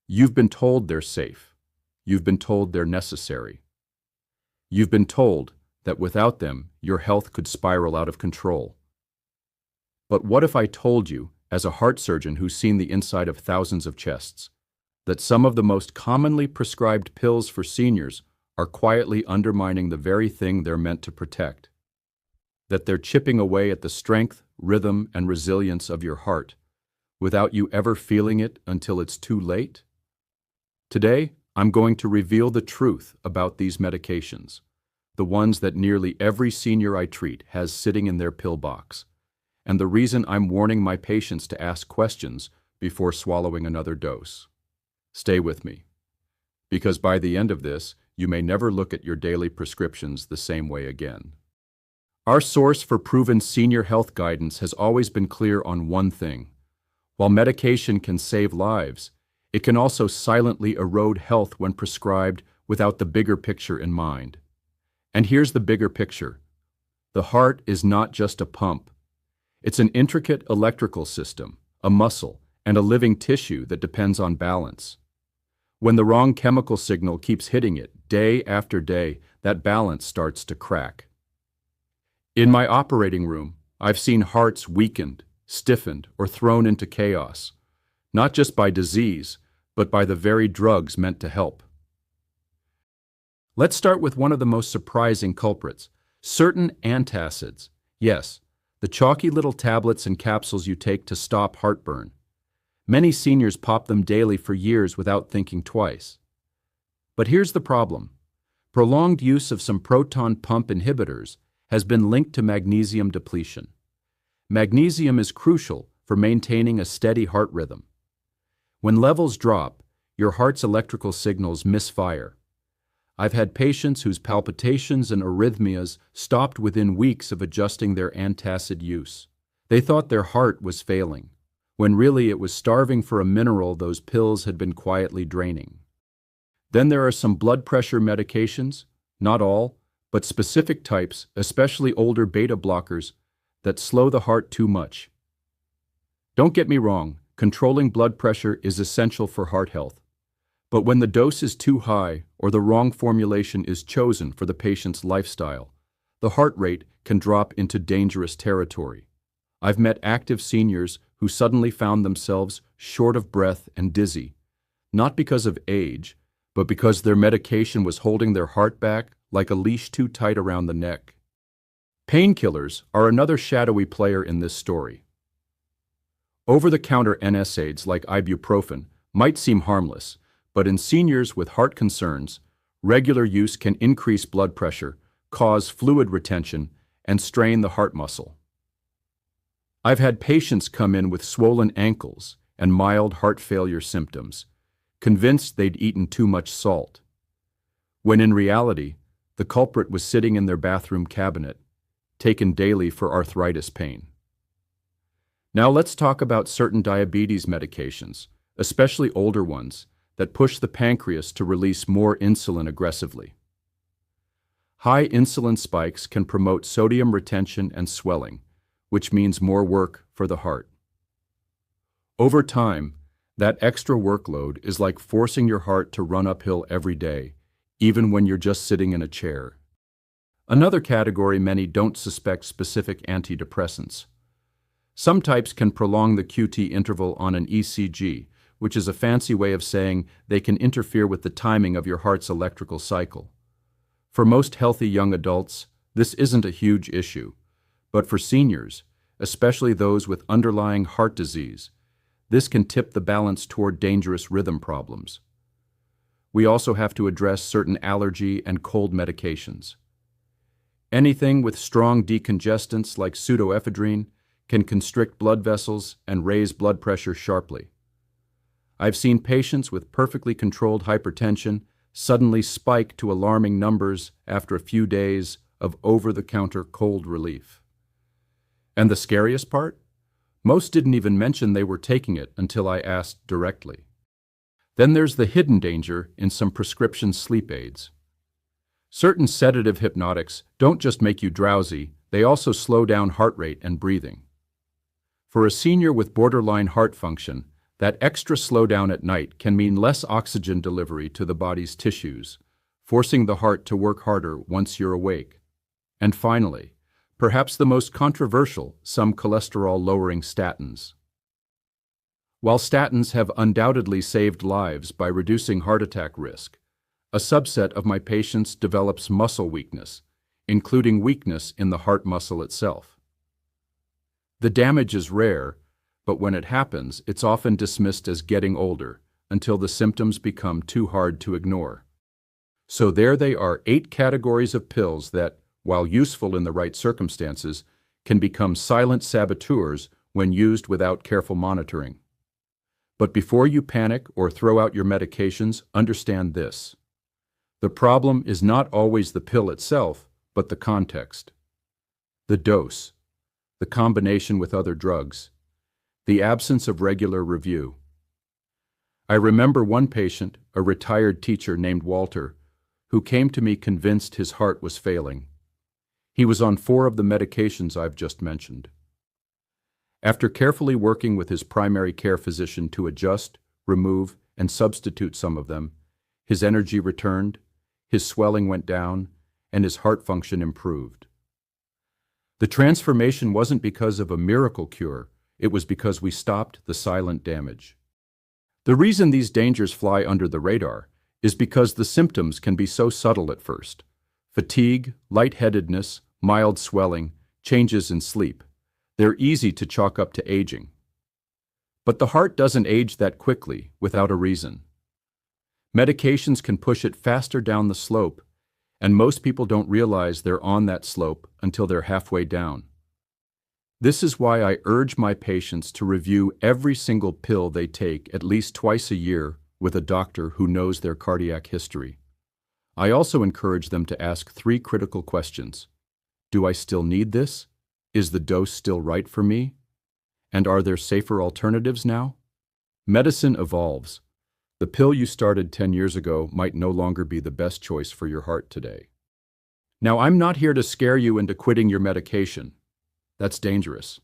You've been told they're safe. You've been told they're necessary. You've been told that without them, your health could spiral out of control. But what if I told you, as a heart surgeon who's seen the inside of thousands of chests, that some of the most commonly prescribed pills for seniors are quietly undermining the very thing they're meant to protect? That they're chipping away at the strength, rhythm, and resilience of your heart, without you ever feeling it until it's too late? Today, I'm going to reveal the truth about these medications, the ones that nearly every senior I treat has sitting in their pill box, and the reason I'm warning my patients to ask questions before swallowing another dose. Stay with me, because by the end of this, you may never look at your daily prescriptions the same way again. Our source for proven senior health guidance has always been clear on one thing. While medication can save lives, it can also silently erode health when prescribed without the bigger picture in mind. And here's the bigger picture. The heart is not just a pump. It's an intricate electrical system, a muscle, and a living tissue that depends on balance. When the wrong chemical signal keeps hitting it day after day, that balance starts to crack. In my operating room, I've seen hearts weakened, stiffened, or thrown into chaos, not just by disease, but by the very drugs meant to help. Let's start with one of the most surprising culprits, certain antacids. Yes, the chalky little tablets and capsules you take to stop heartburn. Many seniors pop them daily for years without thinking twice. But here's the problem. Prolonged use of some proton pump inhibitors has been linked to magnesium depletion. Magnesium is crucial for maintaining a steady heart rhythm. When levels drop, your heart's electrical signals misfire. I've had patients whose palpitations and arrhythmias stopped within weeks of adjusting their antacid use. They thought their heart was failing, when really it was starving for a mineral those pills had been quietly draining. Then there are some blood pressure medications, not all, but specific types, especially older beta blockers, that slow the heart too much. Don't get me wrong, controlling blood pressure is essential for heart health. But when the dose is too high or the wrong formulation is chosen for the patient's lifestyle, the heart rate can drop into dangerous territory. I've met active seniors who suddenly found themselves short of breath and dizzy, not because of age, but because their medication was holding their heart back like a leash too tight around the neck. Painkillers are another shadowy player in this story. Over-the-counter NSAIDs like ibuprofen might seem harmless, but in seniors with heart concerns, regular use can increase blood pressure, cause fluid retention, and strain the heart muscle. I've had patients come in with swollen ankles and mild heart failure symptoms, convinced they'd eaten too much salt, when in reality, the culprit was sitting in their bathroom cabinet, taken daily for arthritis pain. Now let's talk about certain diabetes medications, especially older ones, that push the pancreas to release more insulin aggressively. High insulin spikes can promote sodium retention and swelling, which means more work for the heart. Over time, that extra workload is like forcing your heart to run uphill every day, even when you're just sitting in a chair. Another category many don't suspect: specific antidepressants. Some types can prolong the QT interval on an ECG, which is a fancy way of saying they can interfere with the timing of your heart's electrical cycle. For most healthy young adults, this isn't a huge issue, but for seniors, especially those with underlying heart disease, this can tip the balance toward dangerous rhythm problems. We also have to address certain allergy and cold medications. Anything with strong decongestants like pseudoephedrine can constrict blood vessels and raise blood pressure sharply. I've seen patients with perfectly controlled hypertension suddenly spike to alarming numbers after a few days of over-the-counter cold relief. And the scariest part? Most didn't even mention they were taking it until I asked directly. Then there's the hidden danger in some prescription sleep aids. Certain sedative hypnotics don't just make you drowsy, they also slow down heart rate and breathing. For a senior with borderline heart function, That extra slowdown at night can mean less oxygen delivery to the body's tissues, forcing the heart to work harder once you're awake. And finally, perhaps the most controversial, some cholesterol-lowering statins. While statins have undoubtedly saved lives by reducing heart attack risk, a subset of my patients develops muscle weakness, including weakness in the heart muscle itself. The damage is rare, but when it happens, it's often dismissed as getting older, until the symptoms become too hard to ignore. So there they are, 8 categories of pills that, while useful in the right circumstances, can become silent saboteurs when used without careful monitoring. But before you panic or throw out your medications, understand this. The problem is not always the pill itself, but the context. The dose, the combination with other drugs, the absence of regular review. I remember one patient, a retired teacher named Walter, who came to me convinced his heart was failing. He was on 4 of the medications I've just mentioned. After carefully working with his primary care physician to adjust, remove, and substitute some of them, his energy returned, his swelling went down, and his heart function improved. The transformation wasn't because of a miracle cure, it was because we stopped the silent damage. The reason these dangers fly under the radar is because the symptoms can be so subtle at first. Fatigue, lightheadedness, mild swelling, changes in sleep. They're easy to chalk up to aging. But the heart doesn't age that quickly, without a reason. Medications can push it faster down the slope, and most people don't realize they're on that slope until they're halfway down. This is why I urge my patients to review every single pill they take at least twice a year with a doctor who knows their cardiac history. I also encourage them to ask 3 critical questions. Do I still need this? Is the dose still right for me? And are there safer alternatives now? Medicine evolves. The pill you started 10 years ago might no longer be the best choice for your heart today. Now, I'm not here to scare you into quitting your medication. That's dangerous.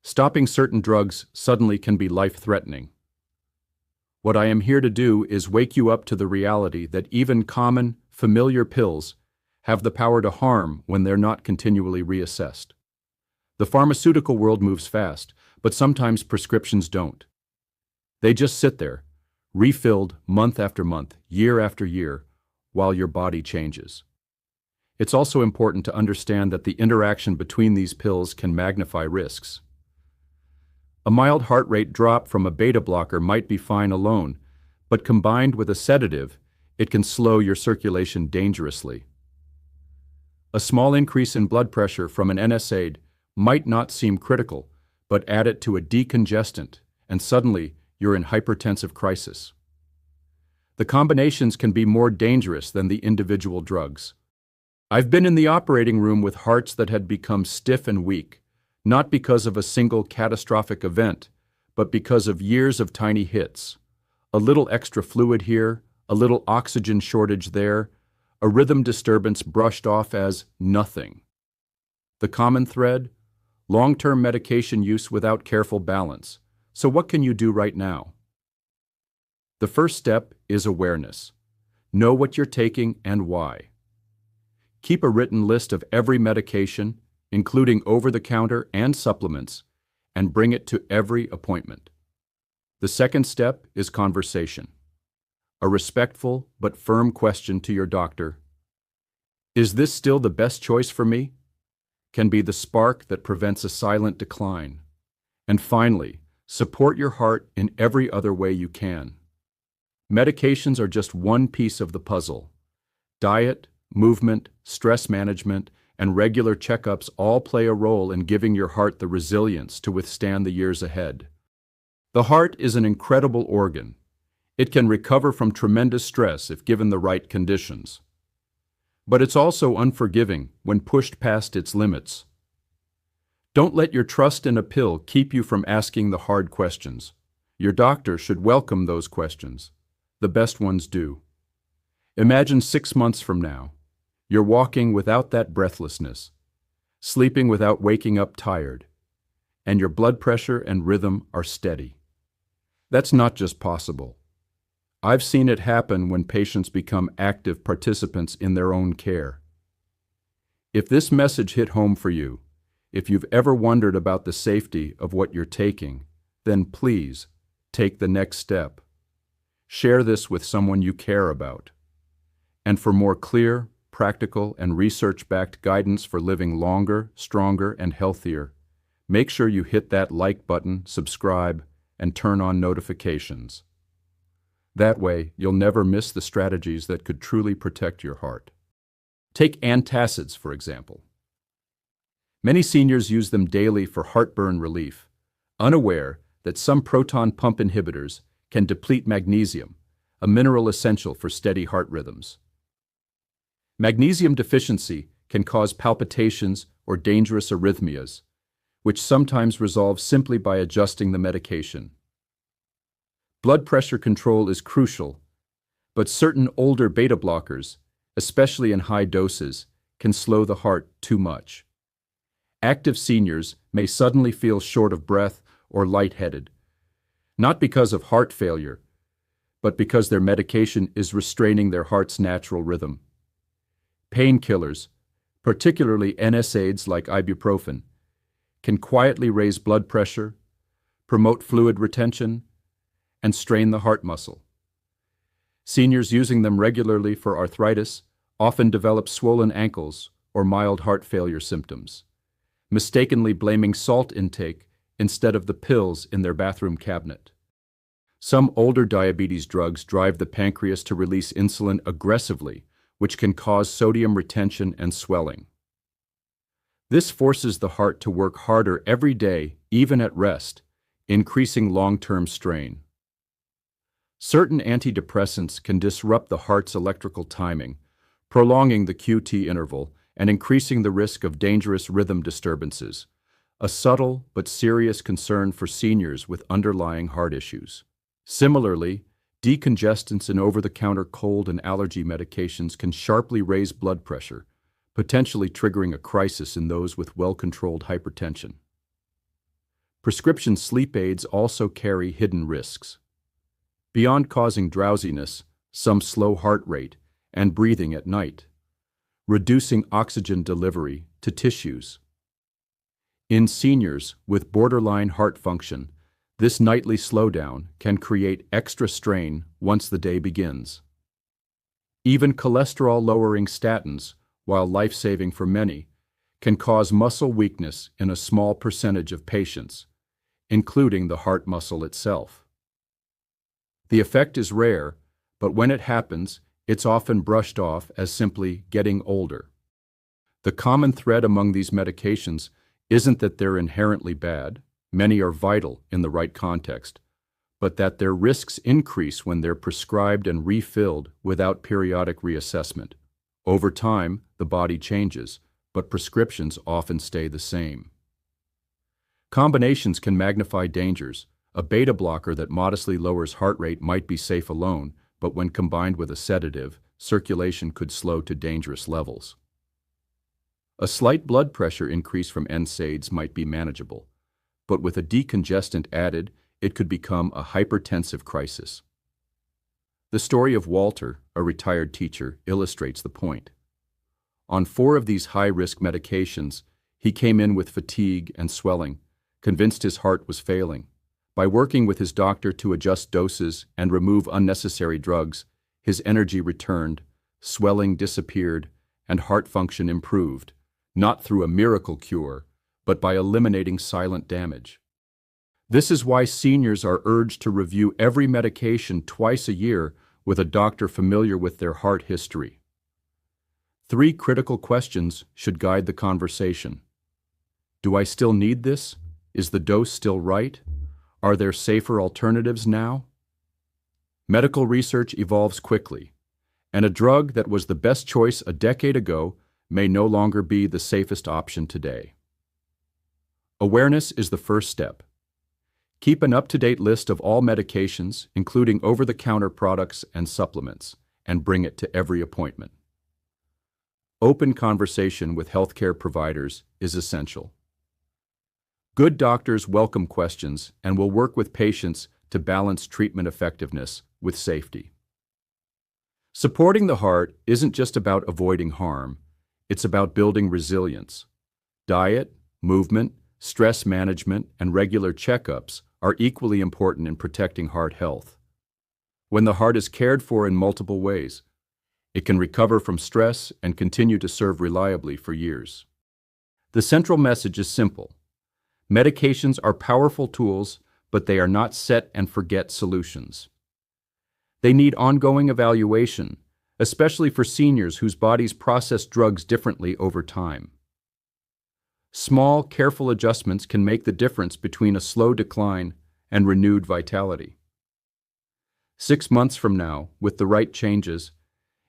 Stopping certain drugs suddenly can be life-threatening. What I am here to do is wake you up to the reality that even common, familiar pills have the power to harm when they're not continually reassessed. The pharmaceutical world moves fast, but sometimes prescriptions don't. They just sit there, refilled month after month, year after year, while your body changes. It's also important to understand that the interaction between these pills can magnify risks. A mild heart rate drop from a beta blocker might be fine alone, but combined with a sedative, it can slow your circulation dangerously. A small increase in blood pressure from an NSAID might not seem critical, but add it to a decongestant, and suddenly you're in hypertensive crisis. The combinations can be more dangerous than the individual drugs. I've been in the operating room with hearts that had become stiff and weak, not because of a single catastrophic event, but because of years of tiny hits. A little extra fluid here, a little oxygen shortage there, a rhythm disturbance brushed off as nothing. The common thread? Long-term medication use without careful balance. So what can you do right now? The first step is awareness. Know what you're taking and why. Keep a written list of every medication, including over-the-counter and supplements, and bring it to every appointment. The second step is conversation. A respectful but firm question to your doctor. Is this still the best choice for me? Can be the spark that prevents a silent decline. And finally, support your heart in every other way you can. Medications are just one piece of the puzzle. Diet, movement, stress management, and regular checkups all play a role in giving your heart the resilience to withstand the years ahead. The heart is an incredible organ. It can recover from tremendous stress if given the right conditions. But it's also unforgiving when pushed past its limits. Don't let your trust in a pill keep you from asking the hard questions. Your doctor should welcome those questions. The best ones do. Imagine 6 months from now. You're walking without that breathlessness, sleeping without waking up tired, and your blood pressure and rhythm are steady. That's not just possible. I've seen it happen when patients become active participants in their own care. If this message hit home for you, if you've ever wondered about the safety of what you're taking, then please take the next step. Share this with someone you care about. And for more clear, practical, and research-backed guidance for living longer, stronger, and healthier, make sure you hit that like button, subscribe, and turn on notifications. That way, you'll never miss the strategies that could truly protect your heart. Take antacids, for example. Many seniors use them daily for heartburn relief, unaware that some proton pump inhibitors can deplete magnesium, a mineral essential for steady heart rhythms. Magnesium deficiency can cause palpitations or dangerous arrhythmias, which sometimes resolve simply by adjusting the medication. Blood pressure control is crucial, but certain older beta blockers, especially in high doses, can slow the heart too much. Active seniors may suddenly feel short of breath or lightheaded, not because of heart failure, but because their medication is restraining their heart's natural rhythm. Painkillers, particularly NSAIDs like ibuprofen, can quietly raise blood pressure, promote fluid retention, and strain the heart muscle. Seniors using them regularly for arthritis often develop swollen ankles or mild heart failure symptoms, mistakenly blaming salt intake instead of the pills in their bathroom cabinet. Some older diabetes drugs drive the pancreas to release insulin aggressively, which can cause sodium retention and swelling. This forces the heart to work harder every day, even at rest, increasing long-term strain. Certain antidepressants can disrupt the heart's electrical timing, prolonging the QT interval and increasing the risk of dangerous rhythm disturbances, a subtle but serious concern for seniors with underlying heart issues. Similarly, decongestants and over-the-counter cold and allergy medications can sharply raise blood pressure, potentially triggering a crisis in those with well-controlled hypertension. Prescription sleep aids also carry hidden risks. Beyond causing drowsiness, some slow heart rate and breathing at night, reducing oxygen delivery to tissues. In seniors with borderline heart function, this nightly slowdown can create extra strain once the day begins. Even cholesterol-lowering statins, while life-saving for many, can cause muscle weakness in a small percentage of patients, including the heart muscle itself. The effect is rare, but when it happens, it's often brushed off as simply getting older. The common thread among these medications isn't that they're inherently bad, many are vital in the right context, but that their risks increase when they're prescribed and refilled without periodic reassessment. Over time, the body changes, but prescriptions often stay the same. Combinations can magnify dangers. A beta blocker that modestly lowers heart rate might be safe alone, but when combined with a sedative, circulation could slow to dangerous levels. A slight blood pressure increase from NSAIDs might be manageable, but with a decongestant added, it could become a hypertensive crisis. The story of Walter, a retired teacher, illustrates the point. On 4 of these high-risk medications, he came in with fatigue and swelling, convinced his heart was failing. By working with his doctor to adjust doses and remove unnecessary drugs, his energy returned, swelling disappeared, and heart function improved, not through a miracle cure, but by eliminating silent damage. This is why seniors are urged to review every medication twice a year with a doctor familiar with their heart history. 3 critical questions should guide the conversation. Do I still need this? Is the dose still right? Are there safer alternatives now? Medical research evolves quickly, and a drug that was the best choice a decade ago may no longer be the safest option today. Awareness is the first step. Keep an up-to-date list of all medications, including over-the-counter products and supplements, and bring it to every appointment. Open conversation with healthcare providers is essential. Good doctors welcome questions and will work with patients to balance treatment effectiveness with safety. Supporting the heart isn't just about avoiding harm, it's about building resilience. Diet, movement, stress management, and regular checkups are equally important in protecting heart health. When the heart is cared for in multiple ways, it can recover from stress and continue to serve reliably for years. The central message is simple. Medications are powerful tools, but they are not set and forget solutions. They need ongoing evaluation, especially for seniors whose bodies process drugs differently over time. Small, careful adjustments can make the difference between a slow decline and renewed vitality. 6 months from now, with the right changes,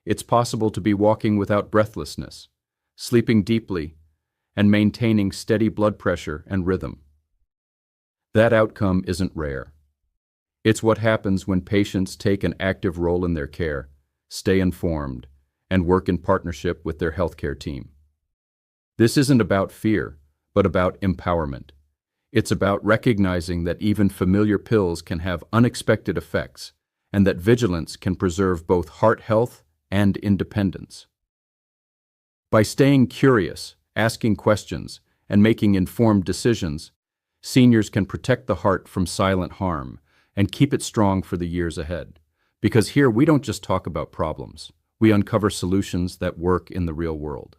it's possible to be walking without breathlessness, sleeping deeply, and maintaining steady blood pressure and rhythm. That outcome isn't rare. It's what happens when patients take an active role in their care, stay informed, and work in partnership with their healthcare team. This isn't about fear, but about empowerment. It's about recognizing that even familiar pills can have unexpected effects, and that vigilance can preserve both heart health and independence. By staying curious, asking questions, and making informed decisions, seniors can protect the heart from silent harm and keep it strong for the years ahead. Because here we don't just talk about problems, we uncover solutions that work in the real world.